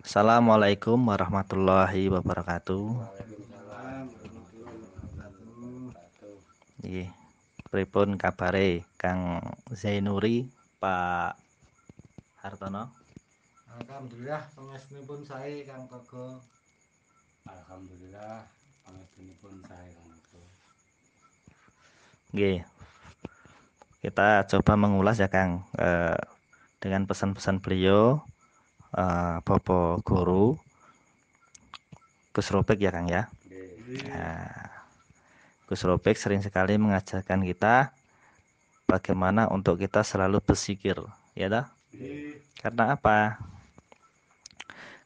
Assalamualaikum warahmatullahi wabarakatuh. Nggih, pripun kabare Kang Zainuri, Pak Hartono? Alhamdulillah pangestunipun sae Kang Togo. Alhamdulillah pangestunipun sae Kang Togo. Nggih. Kita coba mengulas ya Kang, dengan pesan-pesan beliau, Bapak Guru Gus Robek ya Kang ya. Nah, Gus Robek sering sekali mengajarkan kita bagaimana untuk kita selalu berzikir, ya dah? Karena apa?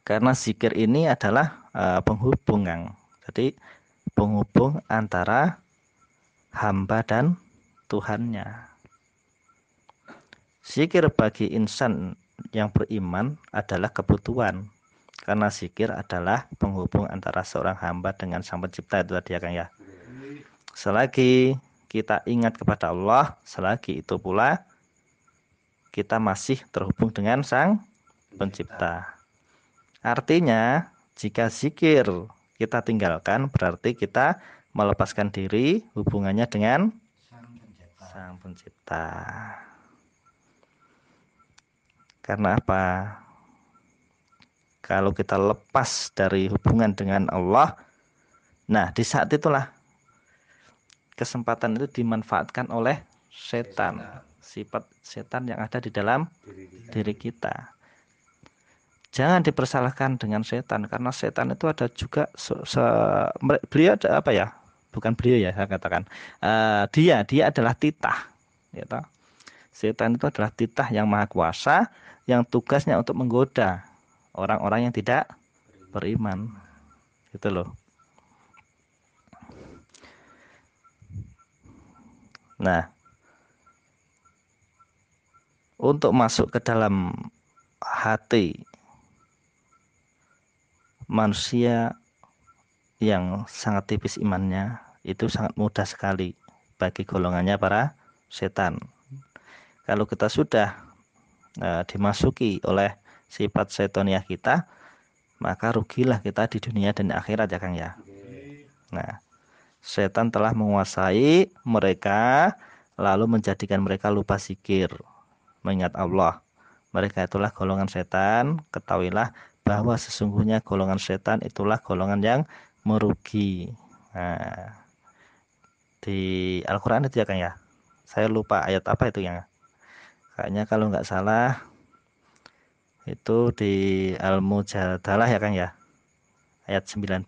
Karena zikir ini adalah penghubung, Kang. Jadi penghubung antara hamba dan Tuhannya. Zikir bagi insan yang beriman adalah kebutuhan. Karena zikir adalah penghubung antara seorang hamba dengan Sang Pencipta, itu tadi ya Kang ya. Selagi kita ingat kepada Allah, selagi itu pula kita masih terhubung dengan Sang Pencipta. Artinya, jika zikir kita tinggalkan, berarti kita melepaskan diri hubungannya dengan Sang Pencipta. Karena apa? Kalau kita lepas dari hubungan dengan Allah, nah di saat itulah kesempatan itu dimanfaatkan oleh setan. Sifat setan yang ada di dalam diri kita. Jangan dipersalahkan dengan setan, karena setan itu ada juga beliau ada apa ya? Bukan beliau ya, saya katakan. Dia adalah titah. Ya, setan itu adalah titah yang maha kuasa, yang tugasnya untuk menggoda orang-orang yang tidak beriman. Gitu loh. Nah, untuk masuk ke dalam hati manusia yang sangat tipis imannya, itu sangat mudah sekali bagi golongannya para setan. Kalau kita sudah dimasuki oleh sifat setoniah kita, maka rugilah kita di dunia dan akhirat ya Kang ya. Nah, setan telah menguasai mereka, lalu menjadikan mereka lupa zikir, mengingat Allah. Mereka itulah golongan setan. Ketahuilah bahwa sesungguhnya golongan setan itulah golongan yang merugi. Nah, di Al-Quran itu ya Kang ya. Saya lupa ayat apa itu ya. Kayaknya kalau nggak salah itu di Al-Mujadalah ya Kang ya. Ayat 19.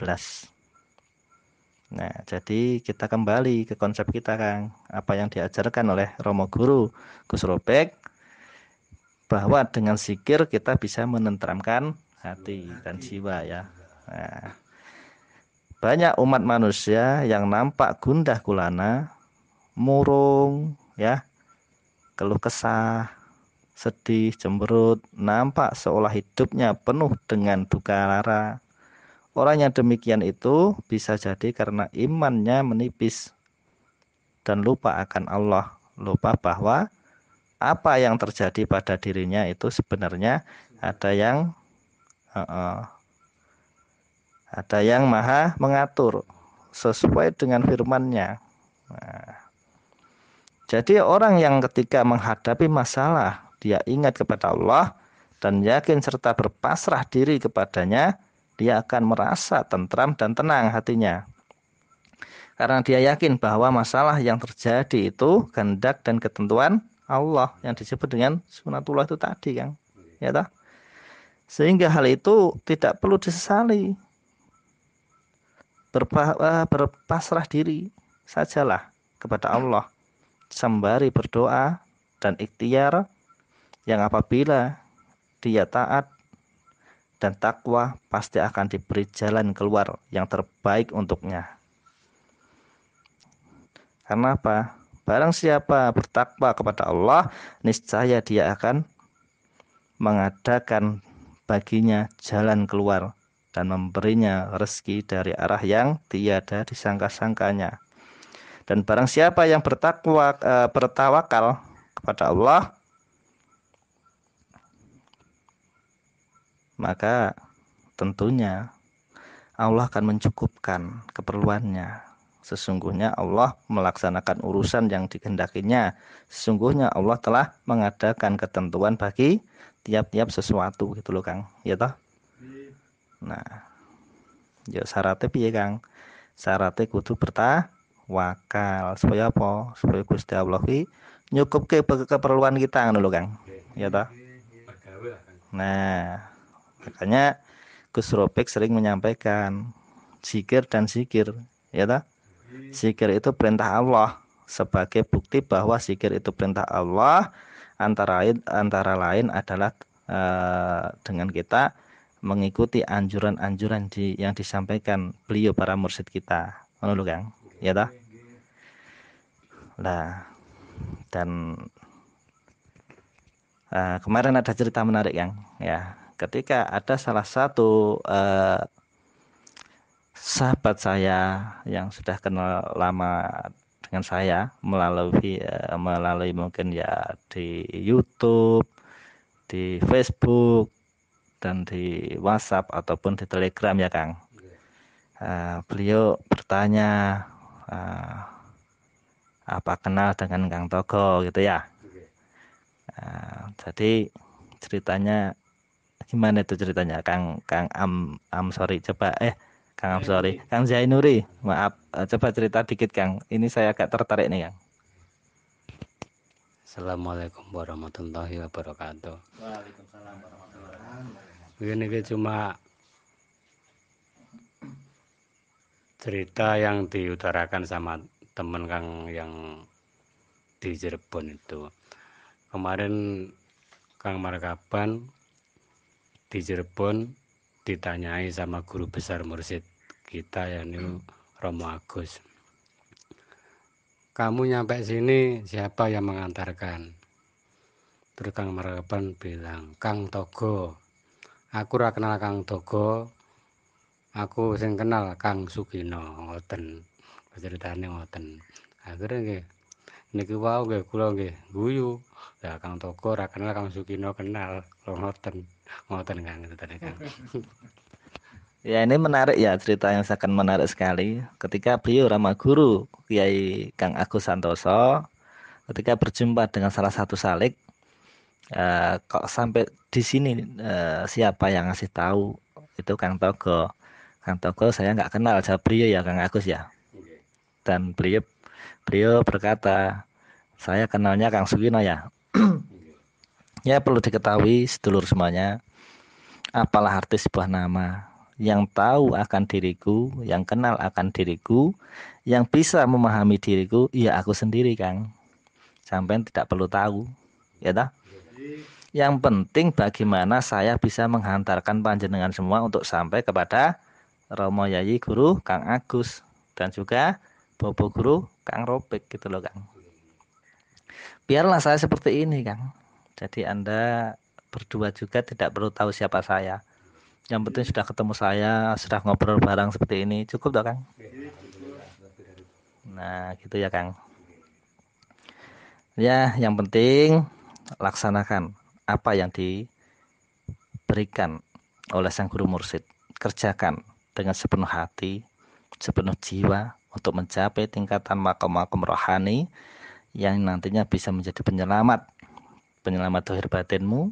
Nah, jadi kita kembali ke konsep kita Kang. Apa yang diajarkan oleh Romo Guru Gus Robek, bahwa dengan zikir kita bisa menenteramkan hati dan jiwa ya. Nah, banyak umat manusia yang nampak gundah gulana, murung ya, keluh kesah, sedih, cemberut, nampak seolah hidupnya penuh dengan duka lara. Orang yang demikian itu bisa jadi karena imannya menipis dan lupa akan Allah, lupa bahwa apa yang terjadi pada dirinya itu sebenarnya ada yang maha mengatur sesuai dengan firman-Nya. Nah, jadi orang yang ketika menghadapi masalah, dia ingat kepada Allah dan yakin serta berpasrah diri kepadanya, dia akan merasa tentram dan tenang hatinya. Karena dia yakin bahwa masalah yang terjadi itu kehendak dan ketentuan Allah yang disebut dengan sunatullah itu tadi, Kang. Ya toh? Sehingga hal itu tidak perlu disesali. Berpasrah diri sajalah kepada Allah, sembari berdoa dan ikhtiar, yang apabila dia taat dan takwa pasti akan diberi jalan keluar yang terbaik untuknya. Karena apa? Barang siapa bertakwa kepada Allah, niscaya dia akan mengadakan baginya jalan keluar dan memberinya rezeki dari arah yang tiada disangka-sangkanya. Dan barang siapa yang bertawakal kepada Allah, maka tentunya Allah akan mencukupkan keperluannya. Sesungguhnya Allah melaksanakan urusan yang dikehendakinya. Sesungguhnya Allah telah mengadakan ketentuan bagi tiap-tiap sesuatu gitu loh Kang. Ya toh? Nah, ya syaratnya piye Kang? Syaratnya kudu bertawakal. Supaya apa? Supaya Gusti Allah ki nyukupke keperluan kita ngono lho Kang. Ya toh? Pergawe lah Kang. Nah, makanya Gus Ropek sering menyampaikan zikir dan zikir, ya toh? Zikir itu perintah Allah. Sebagai bukti bahwa zikir itu perintah Allah, antara lain adalah dengan kita mengikuti anjuran-anjuran yang disampaikan beliau para mursyid kita. Ngono lho Kang. Ya toh? Nah, dan kemarin ada cerita menarik Kang, ya. Ketika ada salah satu sahabat saya yang sudah kenal lama dengan saya melalui mungkin ya di YouTube, di Facebook, dan di WhatsApp ataupun di Telegram ya Kang. Beliau bertanya apa kenal dengan Kang Togo gitu ya. Jadi ceritanya gimana itu ceritanya Kang Kang sorry coba Kang sorry Kang Zainuri maaf coba cerita dikit Kang, ini saya agak tertarik nih Kang. Assalamualaikum warahmatullahi wabarakatuh. Waalaikumsalam warahmatullahi wabarakatuh. Ini cuma cerita yang diutarakan sama temen Kang yang di Cirebon itu. Kemarin Kang Markaban di Cirebon ditanyai sama guru besar mursyid kita yakni Romo Agus. Kamu nyampe sini siapa yang mengantarkan? Terus Kang Markaban bilang, Kang Togo. Aku ora kenal Kang Togo. Aku sing kenal Kang Sugino, ngoten. Ceritane ngoten. Akhire nggih niki wau nggih kula nggih guyu. Lah Kang Togo ora kenal Kang Sugino kenal. Ngoten. Ngoten Kang ceritane Kang. Ya ini menarik ya, cerita yang sangat menarik sekali. Ketika beliau Rama Guru Kiai Kang Agus Santoso ketika berjumpa dengan salah satu salik, kok sampai di sini siapa yang ngasih tahu itu Kang Togo. Kang Togo saya nggak kenal, jawab beliau ya Kang Agus ya. Dan beliau berkata, saya kenalnya Kang Sugino ya. Ya perlu diketahui sedulur semuanya, apalah arti sebuah nama. Yang tahu akan diriku, yang kenal akan diriku, yang bisa memahami diriku, ya aku sendiri Kang. Sampai tidak perlu tahu, ya dah. Yang penting bagaimana saya bisa menghantarkan panjenengan semua untuk sampai kepada Romo Yayi Guru Kang Agus dan juga Bobo Guru Kang Ropek gitu loh Kang. Biarlah saya seperti ini Kang. Jadi Anda berdua juga tidak perlu tahu siapa saya. Yang penting sudah ketemu saya, sudah ngobrol bareng seperti ini, cukup toh Kang? Nah gitu ya Kang. Ya yang penting laksanakan apa yang diberikan oleh sang guru mursyid. Kerjakan dengan sepenuh hati, sepenuh jiwa untuk mencapai tingkatan makom-makom rohani yang nantinya bisa menjadi penyelamat zahir batinmu,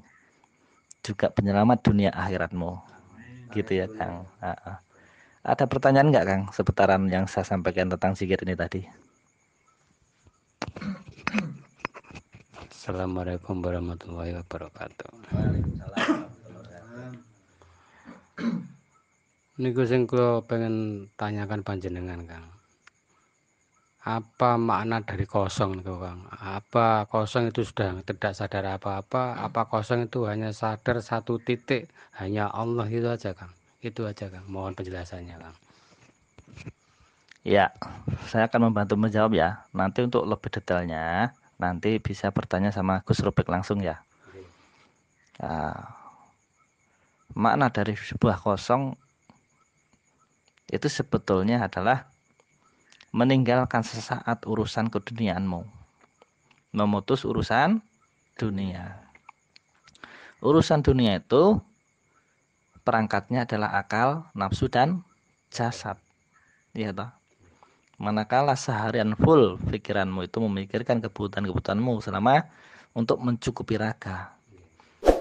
juga penyelamat dunia akhiratmu. Gitu ya Kang. Ada pertanyaan nggak Kang seputaran yang saya sampaikan tentang zikir ini tadi? Assalamualaikum warahmatullahi wabarakatuh. Niku sing kula pengen tanyakan panjenengan Kang. Apa makna dari kosong niku Kang? Apa kosong itu sudah tidak sadar apa-apa? Apa kosong itu hanya sadar satu titik, hanya Allah itu aja Kang? Itu aja Kang. Mohon penjelasannya Kang. Ya, saya akan membantu menjawab ya. Nanti untuk lebih detailnya, nanti bisa bertanya sama Gus Rubik langsung ya. Makna dari sebuah kosong itu sebetulnya adalah meninggalkan sesaat urusan keduniaanmu, memutus urusan dunia. Urusan dunia itu perangkatnya adalah akal, nafsu dan jasad. Iya toh. Manakala seharian full pikiranmu itu memikirkan kebutuhan-kebutuhanmu selama untuk mencukupi raga.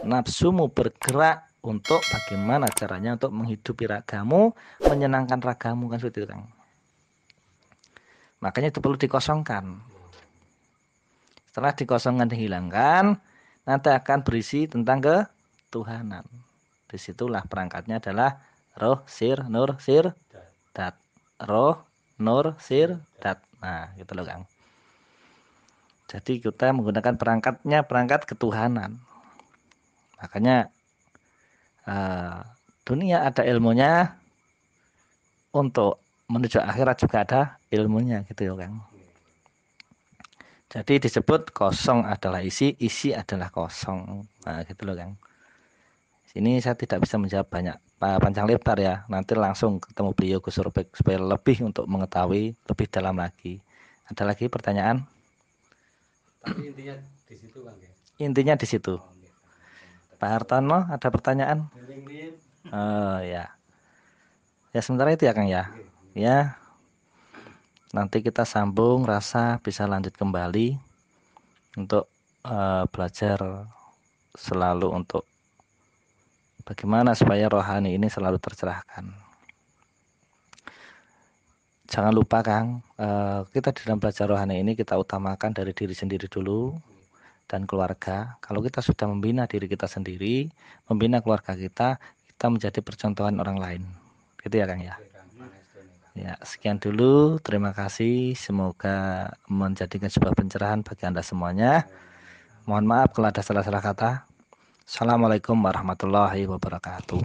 Nafsumu bergerak untuk bagaimana caranya untuk menghidupi ragamu, menyenangkan ragamu, kan seperti itu, Kang. Makanya itu perlu dikosongkan. Setelah dikosongkan, dihilangkan, nanti akan berisi tentang ketuhanan. Disitulah perangkatnya adalah roh, sir, nur, sir, dat. Roh, nur, sir, dat. Nah, gitu loh, Kang. Jadi kita menggunakan perangkatnya perangkat ketuhanan. Makanya dunia ada ilmunya, untuk menuju akhirat juga ada ilmunya, gitu ya, Kang. Jadi disebut kosong adalah isi, isi adalah kosong. Nah, gitu loh, Kang. Sini saya tidak bisa menjawab banyak panjang lebar ya. Nanti langsung ketemu beliau Gus Rubek supaya lebih untuk mengetahui lebih dalam lagi. Ada lagi pertanyaan? Tapi intinya di situ Kang ya. Intinya di situ. Pak Hartono, ada pertanyaan? Ring-ring. Oh ya. Ya sementara itu ya, Kang ya. Ya. Nanti kita sambung rasa bisa lanjut kembali untuk belajar selalu untuk bagaimana supaya rohani ini selalu tercerahkan. Jangan lupa, Kang, kita di dalam belajar rohani ini kita utamakan dari diri sendiri dulu dan keluarga. Kalau kita sudah membina diri kita sendiri, membina keluarga kita, kita menjadi percontohan orang lain. Gitu ya, Kang ya. Ya, sekian dulu. Terima kasih. Semoga menjadikan sebuah pencerahan bagi Anda semuanya. Mohon maaf kalau ada salah-salah kata. Assalamualaikum warahmatullahi wabarakatuh.